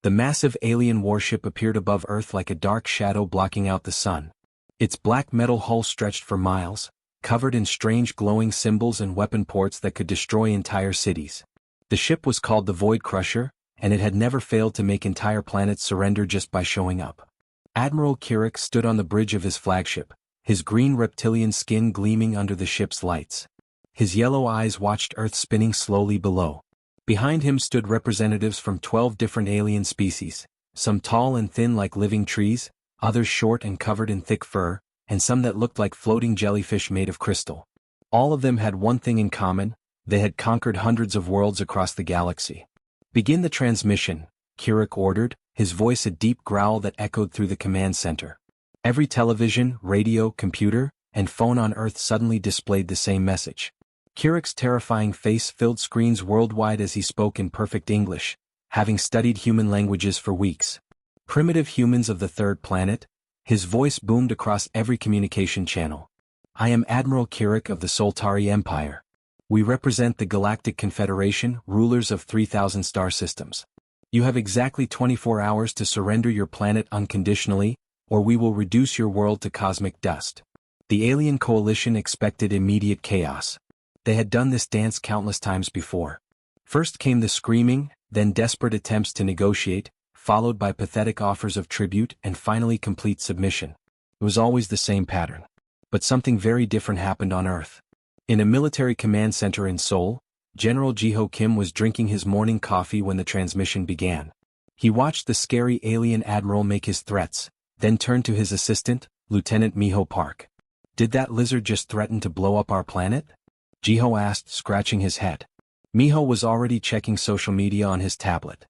The massive alien warship appeared above Earth like a dark shadow blocking out the sun. Its black metal hull stretched for miles, covered in strange glowing symbols and weapon ports that could destroy entire cities. The ship was called the Void Crusher, and it had never failed to make entire planets surrender just by showing up. Admiral Kirik stood on the bridge of his flagship, his green reptilian skin gleaming under the ship's lights. His yellow eyes watched Earth spinning slowly below. Behind him stood representatives from 12 different alien species, some tall and thin like living trees, others short and covered in thick fur, and some that looked like floating jellyfish made of crystal. All of them had one thing in common: they had conquered hundreds of worlds across the galaxy. "Begin the transmission," Kirik ordered, his voice a deep growl that echoed through the command center. Every television, radio, computer, and phone on Earth suddenly displayed the same message. Kirik's terrifying face filled screens worldwide as he spoke in perfect English, having studied human languages for weeks. Primitive humans of the third planet, his voice boomed across every communication channel. "I am Admiral Kirik of the Soltari Empire. We represent the Galactic Confederation, rulers of 3,000 star systems. You have exactly 24 hours to surrender your planet unconditionally, or we will reduce your world to cosmic dust." The alien coalition expected immediate chaos. They had done this dance countless times before. First came the screaming, then desperate attempts to negotiate, followed by pathetic offers of tribute and finally complete submission. It was always the same pattern. But something very different happened on Earth. In a military command center in Seoul, General Jiho Kim was drinking his morning coffee when the transmission began. He watched the scary alien admiral make his threats, then turned to his assistant, Lieutenant Miho Park. "Did that lizard just threaten to blow up our planet?" Jiho asked, scratching his head. Miho was already checking social media on his tablet.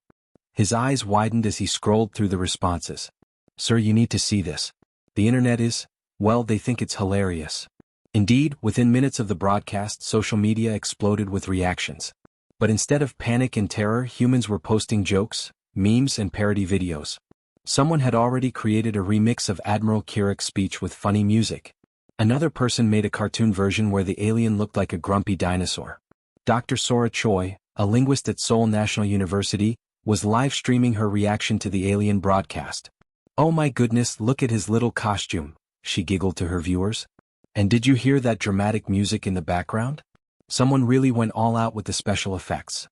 His eyes widened as he scrolled through the responses. "Sir, you need to see this. The internet is, well, they think it's hilarious." Indeed, within minutes of the broadcast, social media exploded with reactions. But instead of panic and terror, humans were posting jokes, memes, and parody videos. Someone had already created a remix of Admiral Kirik's speech with funny music. Another person made a cartoon version where the alien looked like a grumpy dinosaur. Dr. Sora Choi, a linguist at Seoul National University, was live streaming her reaction to the alien broadcast. "Oh my goodness, look at his little costume," she giggled to her viewers. "And did you hear that dramatic music in the background? Someone really went all out with the special effects."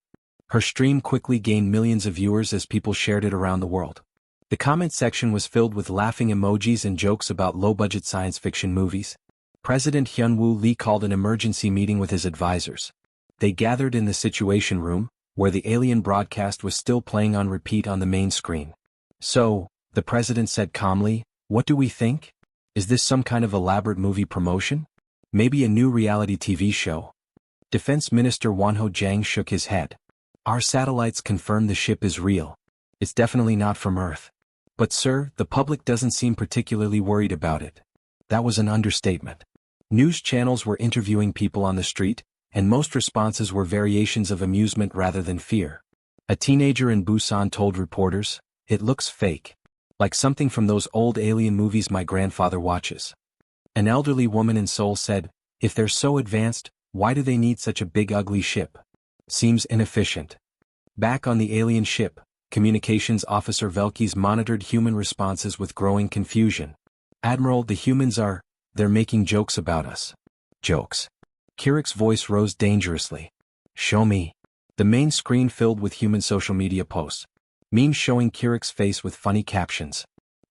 Her stream quickly gained millions of viewers as people shared it around the world. The comment section was filled with laughing emojis and jokes about low-budget science fiction movies. President Hyun-woo Lee called an emergency meeting with his advisors. They gathered in the Situation Room, where the alien broadcast was still playing on repeat on the main screen. "So," the president said calmly, "what do we think? Is this some kind of elaborate movie promotion? Maybe a new reality TV show?" Defense Minister Wonho Jang shook his head. "Our satellites confirm the ship is real. It's definitely not from Earth." "But sir, the public doesn't seem particularly worried about it." That was an understatement. News channels were interviewing people on the street, and most responses were variations of amusement rather than fear. A teenager in Busan told reporters, "It looks fake. Like something from those old alien movies my grandfather watches." An elderly woman in Seoul said, "If they're so advanced, why do they need such a big ugly ship? Seems inefficient." Back on the alien ship, Communications Officer Velkes monitored human responses with growing confusion. "Admiral, the humans they're making jokes about us." "Jokes?" Kirik's voice rose dangerously. "Show me." The main screen filled with human social media posts. Memes showing Kirik's face with funny captions.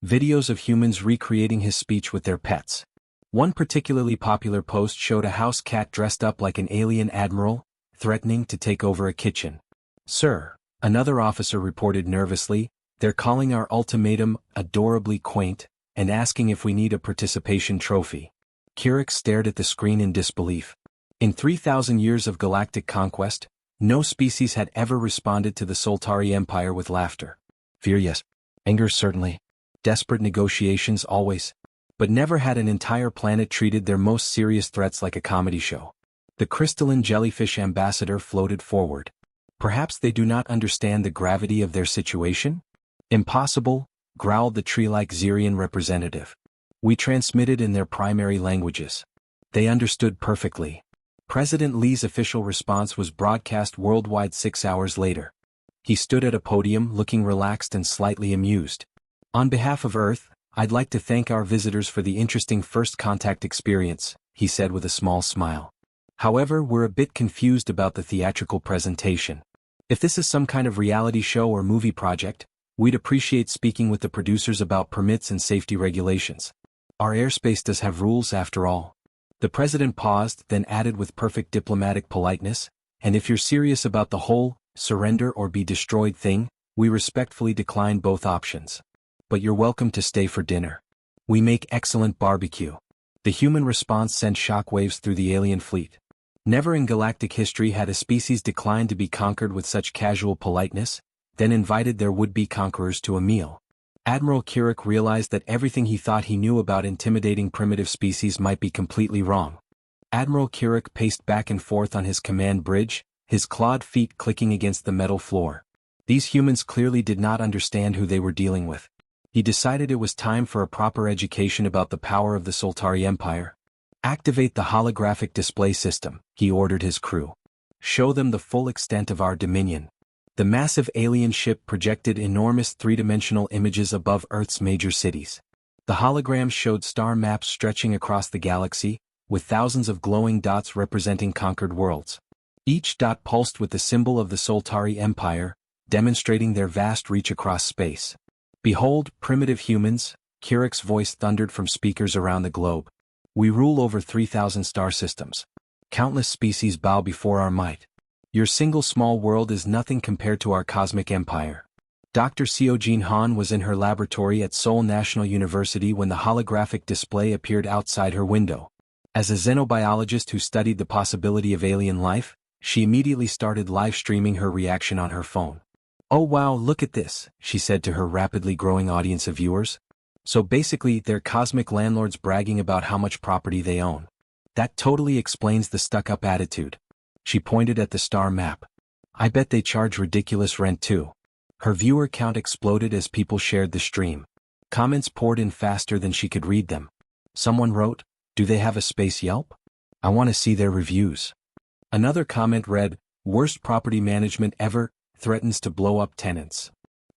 Videos of humans recreating his speech with their pets. One particularly popular post showed a house cat dressed up like an alien admiral, threatening to take over a kitchen. "Sir," another officer reported nervously, "they're calling our ultimatum adorably quaint, and asking if we need a participation trophy." Kirik stared at the screen in disbelief. In 3,000 years of galactic conquest, no species had ever responded to the Soltari Empire with laughter. Fear, yes. Anger, certainly. Desperate negotiations, always. But never had an entire planet treated their most serious threats like a comedy show. The crystalline jellyfish ambassador floated forward. "Perhaps they do not understand the gravity of their situation?" "Impossible," growled the tree-like Xerian representative. "We transmitted in their primary languages. They understood perfectly." President Lee's official response was broadcast worldwide 6 hours later. He stood at a podium looking relaxed and slightly amused. On behalf of Earth, I'd like to thank our visitors for the interesting first contact experience, he said with a small smile. However, we're a bit confused about the theatrical presentation. If this is some kind of reality show or movie project, we'd appreciate speaking with the producers about permits and safety regulations. Our airspace does have rules after all. The president paused, then added with perfect diplomatic politeness, and if you're serious about the whole surrender or be destroyed thing, we respectfully decline both options. But you're welcome to stay for dinner. We make excellent barbecue. The human response sent shockwaves through the alien fleet. Never in galactic history had a species declined to be conquered with such casual politeness, then invited their would-be conquerors to a meal. Admiral Kirk realized that everything he thought he knew about intimidating primitive species might be completely wrong. Admiral Kirk paced back and forth on his command bridge, his clawed feet clicking against the metal floor. These humans clearly did not understand who they were dealing with. He decided it was time for a proper education about the power of the Soltari Empire. Activate the holographic display system, he ordered his crew. Show them the full extent of our dominion. The massive alien ship projected enormous three-dimensional images above Earth's major cities. The holograms showed star maps stretching across the galaxy, with thousands of glowing dots representing conquered worlds. Each dot pulsed with the symbol of the Soltari Empire, demonstrating their vast reach across space. Behold, primitive humans, Kirk's voice thundered from speakers around the globe. We rule over 3,000 star systems. Countless species bow before our might. Your single small world is nothing compared to our cosmic empire. Dr. Seojin Han was in her laboratory at Seoul National University when the holographic display appeared outside her window. As a xenobiologist who studied the possibility of alien life, she immediately started live streaming her reaction on her phone. Oh wow, look at this, she said to her rapidly growing audience of viewers. So basically, they're cosmic landlords bragging about how much property they own. That totally explains the stuck-up attitude. She pointed at the star map. I bet they charge ridiculous rent too. Her viewer count exploded as people shared the stream. Comments poured in faster than she could read them. Someone wrote, "Do they have a space Yelp? I want to see their reviews." Another comment read, "Worst property management ever, threatens to blow up tenants."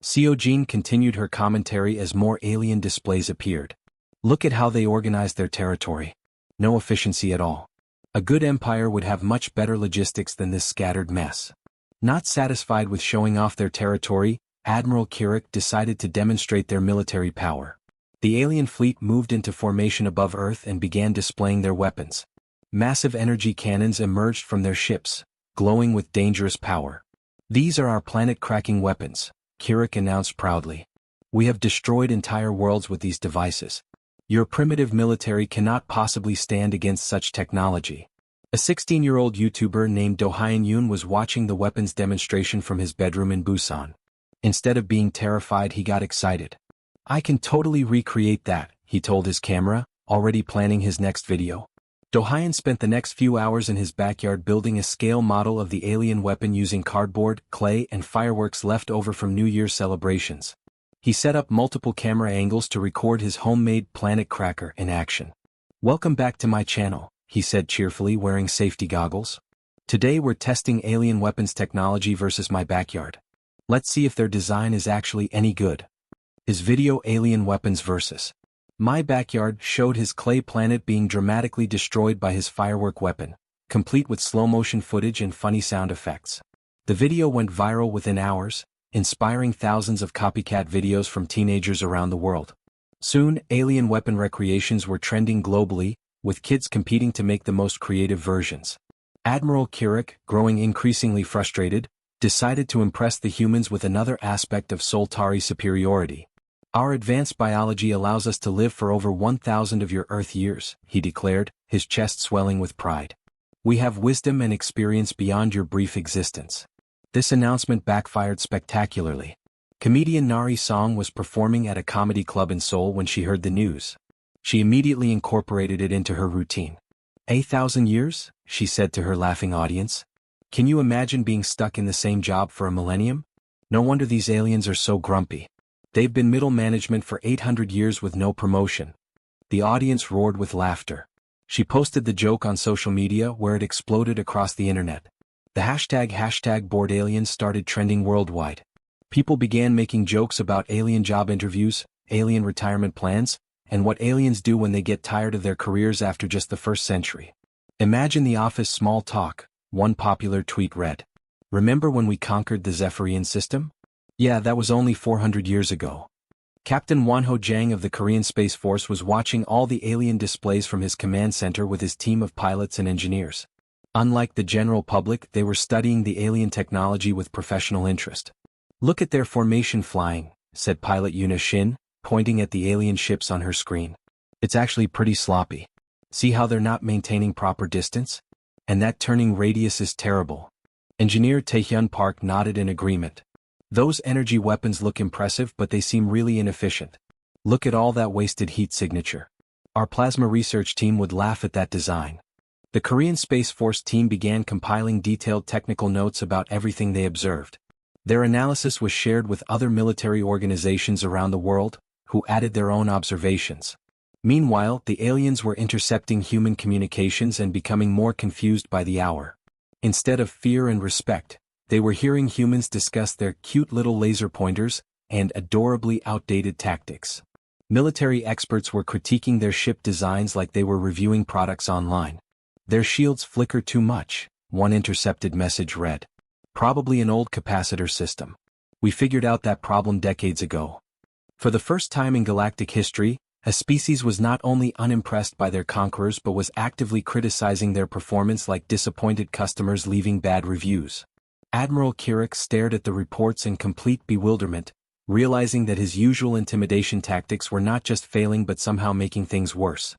Seojin continued her commentary as more alien displays appeared. Look at how they organized their territory. No efficiency at all. A good empire would have much better logistics than this scattered mess. Not satisfied with showing off their territory, Admiral Kirk decided to demonstrate their military power. The alien fleet moved into formation above Earth and began displaying their weapons. Massive energy cannons emerged from their ships, glowing with dangerous power. These are our planet-cracking weapons, Kirk announced proudly. We have destroyed entire worlds with these devices. Your primitive military cannot possibly stand against such technology. A 16-year-old YouTuber named Do-hyun Yoon was watching the weapons demonstration from his bedroom in Busan. Instead of being terrified, he got excited. I can totally recreate that, he told his camera, already planning his next video. Do-hyun spent the next few hours in his backyard building a scale model of the alien weapon using cardboard, clay, and fireworks left over from New Year's celebrations. He set up multiple camera angles to record his homemade planet cracker in action. Welcome back to my channel, he said cheerfully, wearing safety goggles. Today we're testing alien weapons technology versus my backyard. Let's see if their design is actually any good. His video Alien Weapons vs. My Backyard showed his clay planet being dramatically destroyed by his firework weapon, complete with slow-motion footage and funny sound effects. The video went viral within hours, inspiring thousands of copycat videos from teenagers around the world. Soon, alien weapon recreations were trending globally, with kids competing to make the most creative versions. Admiral Kirk, growing increasingly frustrated, decided to impress the humans with another aspect of Soltari superiority. Our advanced biology allows us to live for over 1,000 of your Earth years, he declared, his chest swelling with pride. We have wisdom and experience beyond your brief existence. This announcement backfired spectacularly. Comedian Nari Song was performing at a comedy club in Seoul when she heard the news. She immediately incorporated it into her routine. 1,000 years? She said to her laughing audience. Can you imagine being stuck in the same job for a millennium? No wonder these aliens are so grumpy. They've been middle management for 800 years with no promotion. The audience roared with laughter. She posted the joke on social media where it exploded across the internet. The hashtag bored aliens started trending worldwide. People began making jokes about alien job interviews, alien retirement plans, and what aliens do when they get tired of their careers after just the first century. Imagine the office small talk, one popular tweet read. Remember when we conquered the Zephyrian system? Yeah, that was only 400 years ago. Captain Wonho Jang of the Korean Space Force was watching all the alien displays from his command center with his team of pilots and engineers. Unlike the general public, they were studying the alien technology with professional interest. Look at their formation flying, said pilot Yuna Shin, pointing at the alien ships on her screen. It's actually pretty sloppy. See how they're not maintaining proper distance? And that turning radius is terrible. Engineer Taehyun Park nodded in agreement. Those energy weapons look impressive, but they seem really inefficient. Look at all that wasted heat signature. Our plasma research team would laugh at that design. The Korean Space Force team began compiling detailed technical notes about everything they observed. Their analysis was shared with other military organizations around the world, who added their own observations. Meanwhile, the aliens were intercepting human communications and becoming more confused by the hour. Instead of fear and respect, they were hearing humans discuss their cute little laser pointers and adorably outdated tactics. Military experts were critiquing their ship designs like they were reviewing products online. Their shields flicker too much, one intercepted message read. Probably an old capacitor system. We figured out that problem decades ago. For the first time in galactic history, a species was not only unimpressed by their conquerors but was actively criticizing their performance like disappointed customers leaving bad reviews. Admiral Kirik stared at the reports in complete bewilderment, realizing that his usual intimidation tactics were not just failing but somehow making things worse.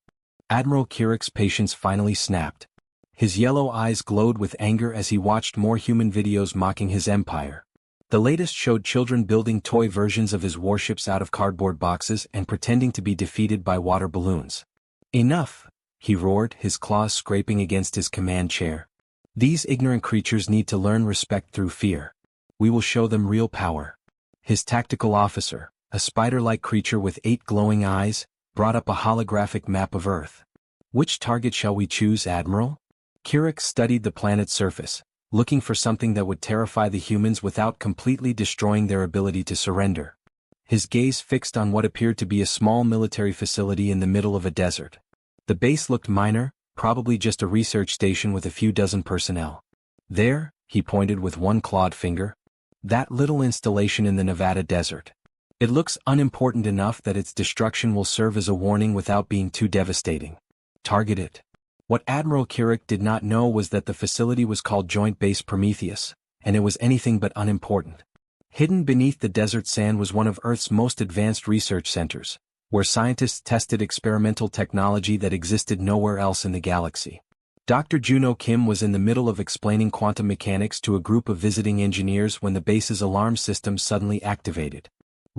Admiral Kirik's patience finally snapped. His yellow eyes glowed with anger as he watched more human videos mocking his empire. The latest showed children building toy versions of his warships out of cardboard boxes and pretending to be defeated by water balloons. Enough, he roared, his claws scraping against his command chair. These ignorant creatures need to learn respect through fear. We will show them real power. His tactical officer, a spider-like creature with 8 glowing eyes, brought up a holographic map of Earth. Which target shall we choose, Admiral? Kirik studied the planet's surface, looking for something that would terrify the humans without completely destroying their ability to surrender. His gaze fixed on what appeared to be a small military facility in the middle of a desert. The base looked minor, probably just a research station with a few dozen personnel. There, he pointed with one clawed finger. That little installation in the Nevada desert. It looks unimportant enough that its destruction will serve as a warning without being too devastating. Target it. What Admiral Kirik did not know was that the facility was called Joint Base Prometheus, and it was anything but unimportant. Hidden beneath the desert sand was one of Earth's most advanced research centers, where scientists tested experimental technology that existed nowhere else in the galaxy. Dr. Juno Kim was in the middle of explaining quantum mechanics to a group of visiting engineers when the base's alarm system suddenly activated.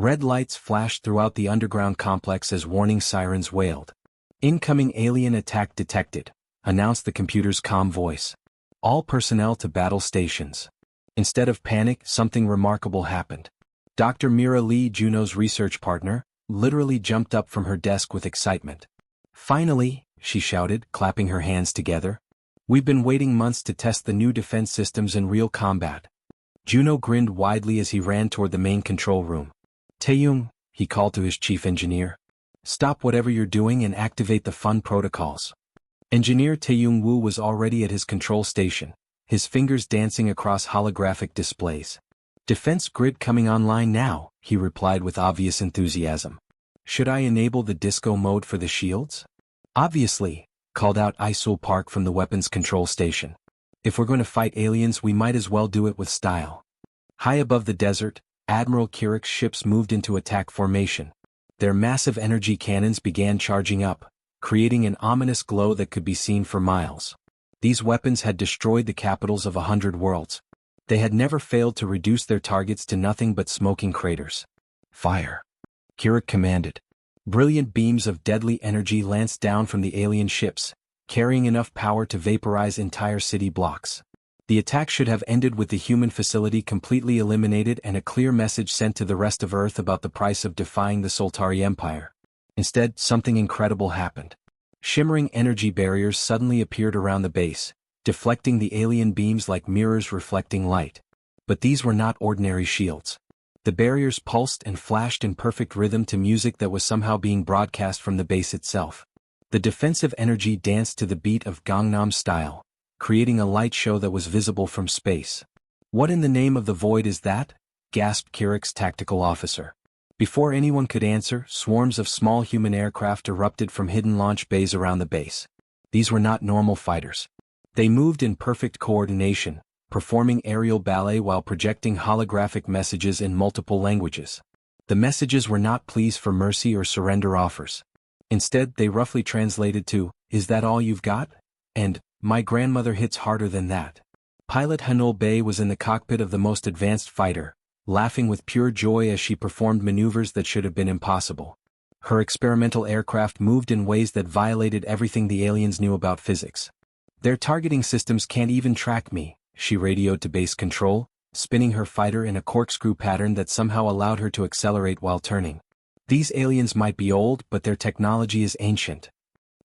Red lights flashed throughout the underground complex as warning sirens wailed. Incoming alien attack detected, announced the computer's calm voice. All personnel to battle stations. Instead of panic, something remarkable happened. Dr. Mira Lee, Juno's research partner, literally jumped up from her desk with excitement. Finally, she shouted, clapping her hands together. We've been waiting months to test the new defense systems in real combat. Juno grinned widely as he ran toward the main control room. Taeyong, he called to his chief engineer. Stop whatever you're doing and activate the fun protocols. Engineer Taeyong Woo was already at his control station, his fingers dancing across holographic displays. Defense grid coming online now, he replied with obvious enthusiasm. Should I enable the disco mode for the shields? Obviously, called out Isul Park from the weapons control station. If we're going to fight aliens, we might as well do it with style. High above the desert, Admiral Kirik's ships moved into attack formation. Their massive energy cannons began charging up, creating an ominous glow that could be seen for miles. These weapons had destroyed the capitals of 100 worlds. They had never failed to reduce their targets to nothing but smoking craters. Fire! Kirik commanded. Brilliant beams of deadly energy lanced down from the alien ships, carrying enough power to vaporize entire city blocks. The attack should have ended with the human facility completely eliminated and a clear message sent to the rest of Earth about the price of defying the Soltari Empire. Instead, something incredible happened. Shimmering energy barriers suddenly appeared around the base, deflecting the alien beams like mirrors reflecting light. But these were not ordinary shields. The barriers pulsed and flashed in perfect rhythm to music that was somehow being broadcast from the base itself. The defensive energy danced to the beat of Gangnam Style, creating a light show that was visible from space. "What in the name of the void is that?" gasped Kirik's tactical officer. Before anyone could answer, swarms of small human aircraft erupted from hidden launch bays around the base. These were not normal fighters. They moved in perfect coordination, performing aerial ballet while projecting holographic messages in multiple languages. The messages were not pleas for mercy or surrender offers. Instead, they roughly translated to, "Is that all you've got?" and "My grandmother hits harder than that." Pilot Hanul Bey was in the cockpit of the most advanced fighter, laughing with pure joy as she performed maneuvers that should have been impossible. Her experimental aircraft moved in ways that violated everything the aliens knew about physics. "Their targeting systems can't even track me," she radioed to base control, spinning her fighter in a corkscrew pattern that somehow allowed her to accelerate while turning. "These aliens might be old, but their technology is ancient."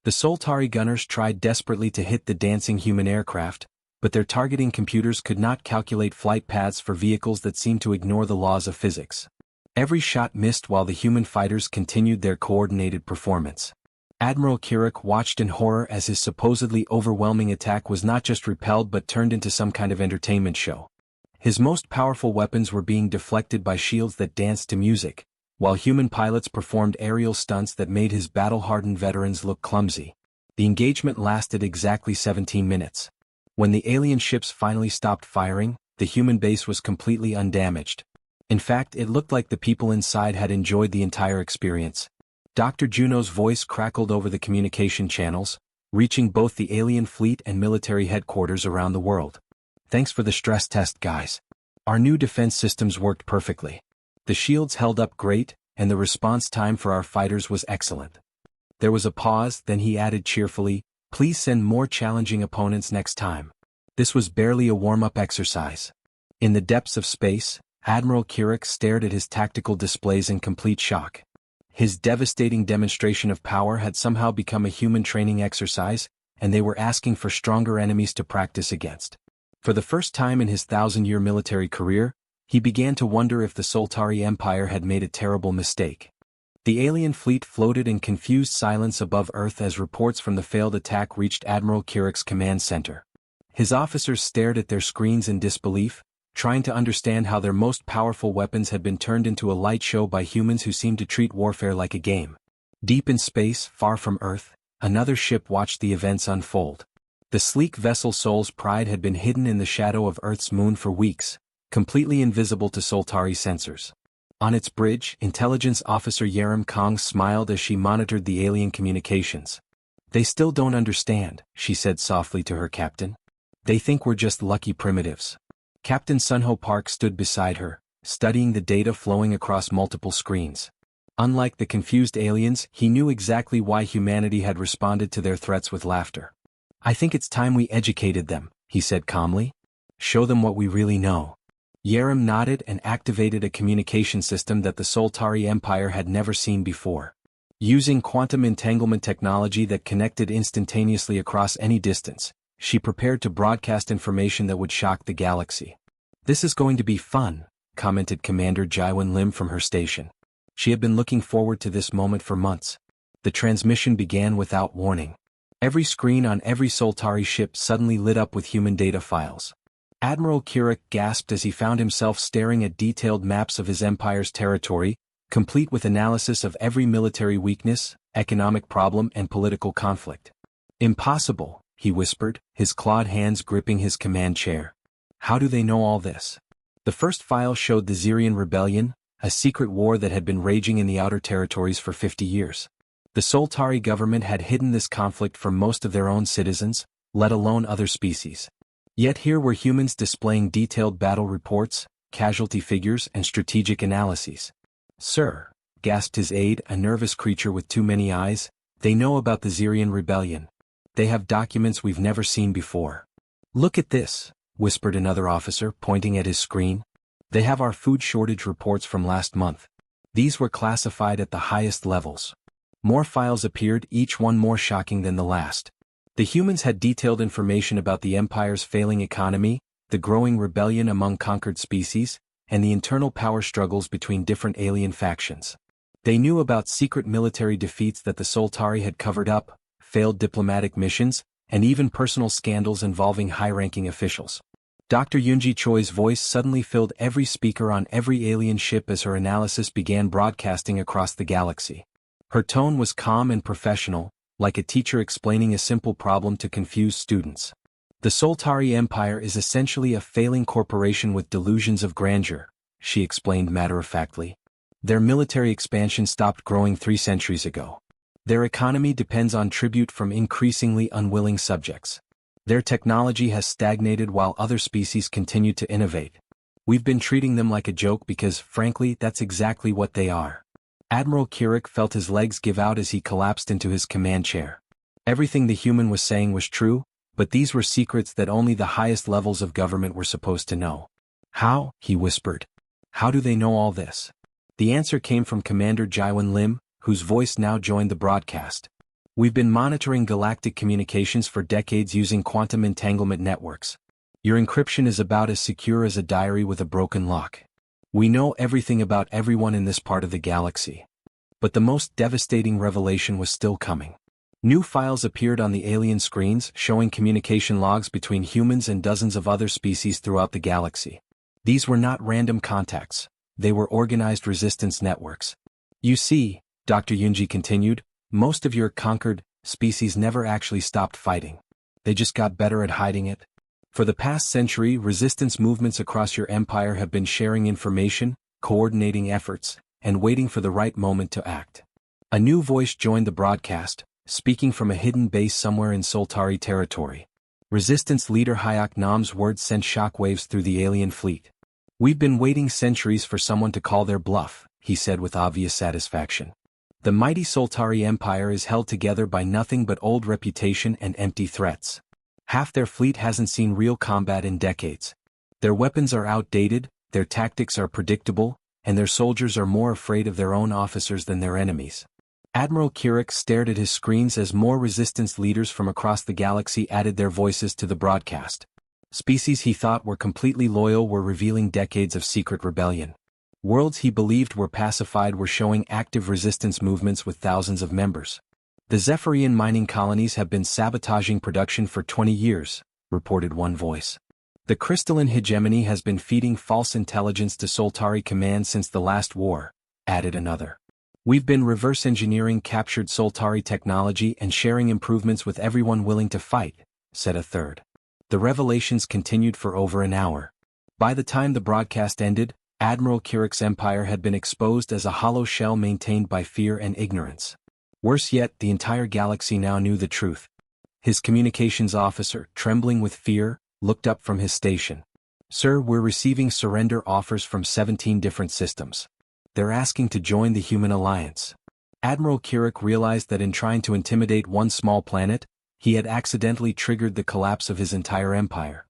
The Soltari gunners tried desperately to hit the dancing human aircraft, but their targeting computers could not calculate flight paths for vehicles that seemed to ignore the laws of physics. Every shot missed while the human fighters continued their coordinated performance. Admiral Kirik watched in horror as his supposedly overwhelming attack was not just repelled but turned into some kind of entertainment show. His most powerful weapons were being deflected by shields that danced to music, while human pilots performed aerial stunts that made his battle-hardened veterans look clumsy. The engagement lasted exactly 17 minutes. When the alien ships finally stopped firing, the human base was completely undamaged. In fact, it looked like the people inside had enjoyed the entire experience. Dr. Juno's voice crackled over the communication channels, reaching both the alien fleet and military headquarters around the world. "Thanks for the stress test, guys. Our new defense systems worked perfectly. The shields held up great, and the response time for our fighters was excellent." There was a pause, then he added cheerfully, "Please send more challenging opponents next time." This was barely a warm-up exercise. In the depths of space, Admiral Kirik stared at his tactical displays in complete shock. His devastating demonstration of power had somehow become a human training exercise, and they were asking for stronger enemies to practice against. For the first time in his 1,000-year military career, he began to wonder if the Soltari Empire had made a terrible mistake. The alien fleet floated in confused silence above Earth as reports from the failed attack reached Admiral Kirik's command center. His officers stared at their screens in disbelief, trying to understand how their most powerful weapons had been turned into a light show by humans who seemed to treat warfare like a game. Deep in space, far from Earth, another ship watched the events unfold. The sleek vessel Sol's Pride had been hidden in the shadow of Earth's moon for weeks, completely invisible to Soltari sensors. On its bridge, Intelligence Officer Yerim Kong smiled as she monitored the alien communications. "They still don't understand," she said softly to her captain. "They think we're just lucky primitives." Captain Sunho Park stood beside her, studying the data flowing across multiple screens. Unlike the confused aliens, he knew exactly why humanity had responded to their threats with laughter. "I think it's time we educated them," he said calmly. "Show them what we really know." Yerim nodded and activated a communication system that the Soltari Empire had never seen before. Using quantum entanglement technology that connected instantaneously across any distance, she prepared to broadcast information that would shock the galaxy. "This is going to be fun," commented Commander Jaiwan Lim from her station. She had been looking forward to this moment for months. The transmission began without warning. Every screen on every Soltari ship suddenly lit up with human data files. Admiral Kirik gasped as he found himself staring at detailed maps of his empire's territory, complete with analysis of every military weakness, economic problem and political conflict. "Impossible," he whispered, his clawed hands gripping his command chair. "How do they know all this?" The first file showed the Xerian Rebellion, a secret war that had been raging in the outer territories for 50 years. The Soltari government had hidden this conflict from most of their own citizens, let alone other species. Yet here were humans displaying detailed battle reports, casualty figures and strategic analyses. "Sir," gasped his aide, a nervous creature with too many eyes, "they know about the Xerian Rebellion. They have documents we've never seen before." "Look at this," whispered another officer, pointing at his screen. "They have our food shortage reports from last month. These were classified at the highest levels." More files appeared, each one more shocking than the last. The humans had detailed information about the Empire's failing economy, the growing rebellion among conquered species, and the internal power struggles between different alien factions. They knew about secret military defeats that the Soltari had covered up, failed diplomatic missions, and even personal scandals involving high-ranking officials. Dr. Yunji Choi's voice suddenly filled every speaker on every alien ship as her analysis began broadcasting across the galaxy. Her tone was calm and professional, like a teacher explaining a simple problem to confused students. The Soltari Empire is essentially a failing corporation with delusions of grandeur, she explained matter-of-factly. Their military expansion stopped growing 3 centuries ago. Their economy depends on tribute from increasingly unwilling subjects. Their technology has stagnated while other species continue to innovate. We've been treating them like a joke because, frankly, that's exactly what they are. Admiral Kirik felt his legs give out as he collapsed into his command chair. Everything the human was saying was true, but these were secrets that only the highest levels of government were supposed to know. How? He whispered. How do they know all this? The answer came from Commander Jaiwan Lim, whose voice now joined the broadcast. We've been monitoring galactic communications for decades using quantum entanglement networks. Your encryption is about as secure as a diary with a broken lock. We know everything about everyone in this part of the galaxy. But the most devastating revelation was still coming. New files appeared on the alien screens showing communication logs between humans and dozens of other species throughout the galaxy. These were not random contacts, they were organized resistance networks. You see, Dr. Yunji continued, most of your conquered species never actually stopped fighting. They just got better at hiding it. For the past century, resistance movements across your empire have been sharing information, coordinating efforts, and waiting for the right moment to act. A new voice joined the broadcast, speaking from a hidden base somewhere in Soltari territory. Resistance leader Hayek Nam's words sent shockwaves through the alien fleet. We've been waiting centuries for someone to call their bluff, he said with obvious satisfaction. The mighty Soltari Empire is held together by nothing but old reputation and empty threats. Half their fleet hasn't seen real combat in decades. Their weapons are outdated, their tactics are predictable, and their soldiers are more afraid of their own officers than their enemies. Admiral Kirik stared at his screens as more resistance leaders from across the galaxy added their voices to the broadcast. Species he thought were completely loyal were revealing decades of secret rebellion. Worlds he believed were pacified were showing active resistance movements with thousands of members. The Zephyrian mining colonies have been sabotaging production for 20 years, reported one voice. The crystalline hegemony has been feeding false intelligence to Soltari Command since the last war, added another. We've been reverse engineering captured Soltari technology and sharing improvements with everyone willing to fight, said a third. The revelations continued for over an hour. By the time the broadcast ended, Admiral Kirik's empire had been exposed as a hollow shell maintained by fear and ignorance. Worse yet, the entire galaxy now knew the truth. His communications officer, trembling with fear, looked up from his station. Sir, we're receiving surrender offers from 17 different systems. They're asking to join the human alliance. Admiral Kirik realized that in trying to intimidate one small planet, he had accidentally triggered the collapse of his entire empire.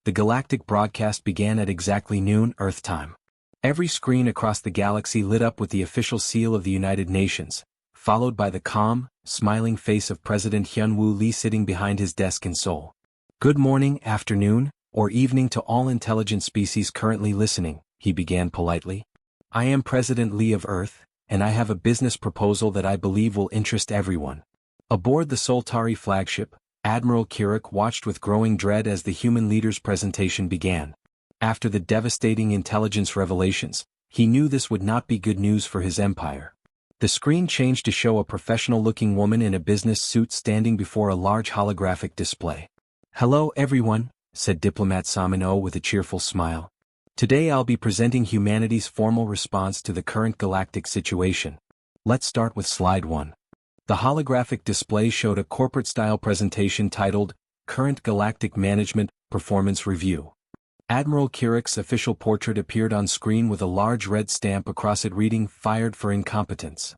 The galactic broadcast began at exactly noon Earth time. Every screen across the galaxy lit up with the official seal of the United Nations, followed by the calm, smiling face of President Hyun-woo Lee sitting behind his desk in Seoul. Good morning, afternoon, or evening to all intelligent species currently listening, he began politely. I am President Lee of Earth, and I have a business proposal that I believe will interest everyone. Aboard the Soltari flagship, Admiral Kirik watched with growing dread as the human leader's presentation began. After the devastating intelligence revelations, he knew this would not be good news for his empire. The screen changed to show a professional-looking woman in a business suit standing before a large holographic display. Hello everyone, said Diplomat Samino with a cheerful smile. Today I'll be presenting humanity's formal response to the current galactic situation. Let's start with slide 1. The holographic display showed a corporate-style presentation titled, Current Galactic Management Performance Review. Admiral Kirik's official portrait appeared on screen with a large red stamp across it reading, Fired for Incompetence.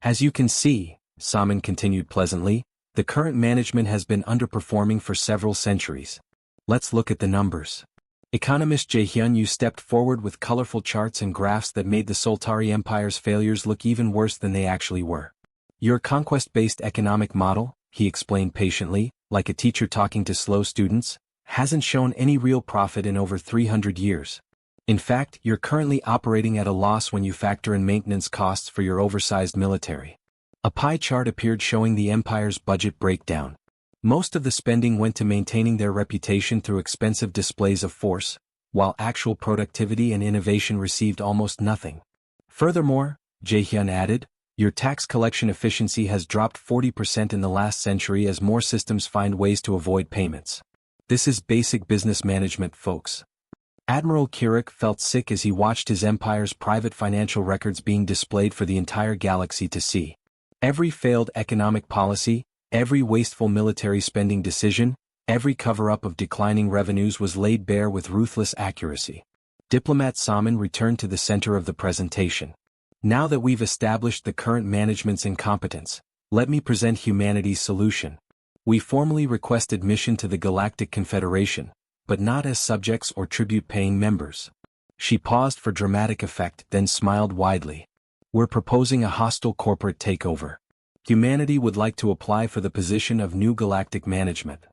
As you can see, Saman continued pleasantly, the current management has been underperforming for several centuries. Let's look at the numbers. Economist Jae Hyun-yu stepped forward with colorful charts and graphs that made the Soltari Empire's failures look even worse than they actually were. Your conquest-based economic model, he explained patiently, like a teacher talking to slow students, hasn't shown any real profit in over 300 years. In fact, you're currently operating at a loss when you factor in maintenance costs for your oversized military. A pie chart appeared showing the Empire's budget breakdown. Most of the spending went to maintaining their reputation through expensive displays of force, while actual productivity and innovation received almost nothing. Furthermore, Jaehyun added, your tax collection efficiency has dropped 40% in the last century as more systems find ways to avoid payments. This is basic business management, folks. Admiral Kirik felt sick as he watched his empire's private financial records being displayed for the entire galaxy to see. Every failed economic policy, every wasteful military spending decision, every cover-up of declining revenues was laid bare with ruthless accuracy. Diplomat Salmon returned to the center of the presentation. Now that we've established the current management's incompetence, let me present humanity's solution. We formally request admission to the Galactic Confederation, but not as subjects or tribute-paying members. She paused for dramatic effect, then smiled widely. We're proposing a hostile corporate takeover. Humanity would like to apply for the position of new galactic management.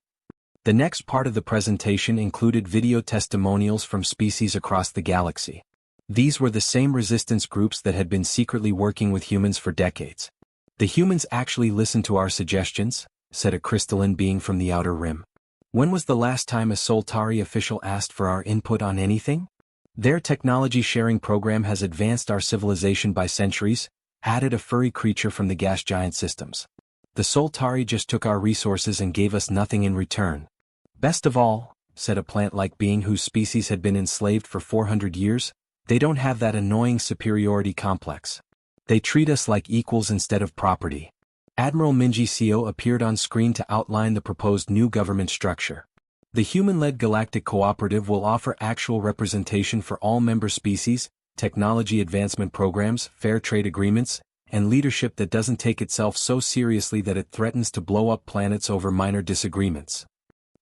The next part of the presentation included video testimonials from species across the galaxy. These were the same resistance groups that had been secretly working with humans for decades. The humans actually listened to our suggestions, said a crystalline being from the outer rim. When was the last time a Soltari official asked for our input on anything? Their technology sharing program has advanced our civilization by centuries, added a furry creature from the gas giant systems. The Soltari just took our resources and gave us nothing in return. Best of all, said a plant-like being whose species had been enslaved for 400 years, they don't have that annoying superiority complex. They treat us like equals instead of property. Admiral Minji Seo appeared on screen to outline the proposed new government structure. The human-led galactic cooperative will offer actual representation for all member species, technology advancement programs, fair trade agreements, and leadership that doesn't take itself so seriously that it threatens to blow up planets over minor disagreements.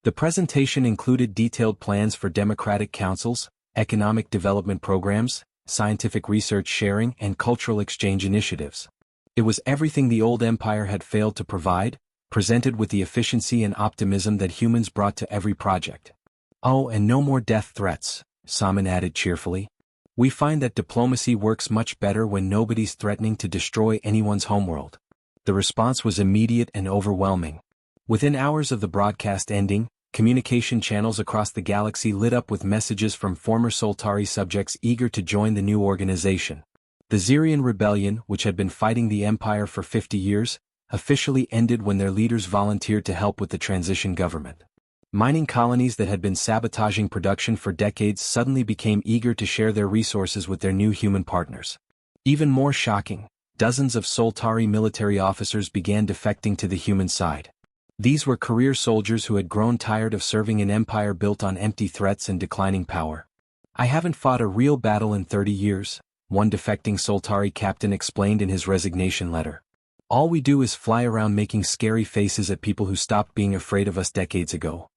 The presentation included detailed plans for democratic councils, economic development programs, scientific research sharing, and cultural exchange initiatives. It was everything the old empire had failed to provide, presented with the efficiency and optimism that humans brought to every project. Oh, and no more death threats, Salmon added cheerfully. We find that diplomacy works much better when nobody's threatening to destroy anyone's homeworld. The response was immediate and overwhelming. Within hours of the broadcast ending, communication channels across the galaxy lit up with messages from former Soltari subjects eager to join the new organization. The Xerian rebellion, which had been fighting the Empire for 50 years, officially ended when their leaders volunteered to help with the transition government. Mining colonies that had been sabotaging production for decades suddenly became eager to share their resources with their new human partners. Even more shocking, dozens of Soltari military officers began defecting to the human side. These were career soldiers who had grown tired of serving an empire built on empty threats and declining power. I haven't fought a real battle in 30 years, one defecting Soltari captain explained in his resignation letter. All we do is fly around making scary faces at people who stopped being afraid of us decades ago.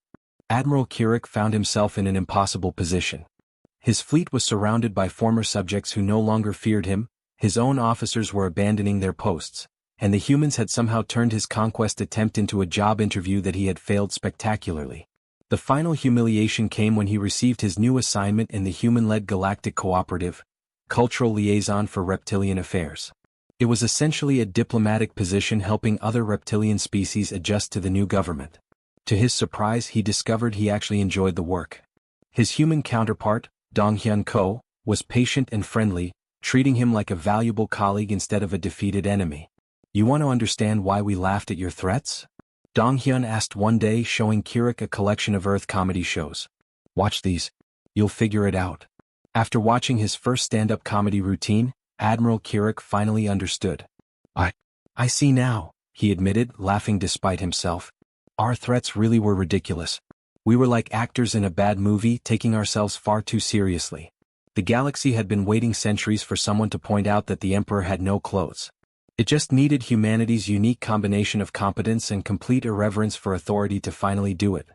Admiral Kirik found himself in an impossible position. His fleet was surrounded by former subjects who no longer feared him, his own officers were abandoning their posts, and the humans had somehow turned his conquest attempt into a job interview that he had failed spectacularly. The final humiliation came when he received his new assignment in the human-led Galactic Cooperative, Cultural Liaison for Reptilian Affairs. It was essentially a diplomatic position helping other reptilian species adjust to the new government. To his surprise, he discovered he actually enjoyed the work. His human counterpart, Donghyun Ko, was patient and friendly, treating him like a valuable colleague instead of a defeated enemy. You want to understand why we laughed at your threats? Donghyun asked one day, showing Kirik a collection of Earth comedy shows. Watch these. You'll figure it out. After watching his first stand-up comedy routine, Admiral Kirik finally understood. I see now, he admitted, laughing despite himself. Our threats really were ridiculous. We were like actors in a bad movie, taking ourselves far too seriously. The galaxy had been waiting centuries for someone to point out that the Emperor had no clothes. It just needed humanity's unique combination of competence and complete irreverence for authority to finally do it.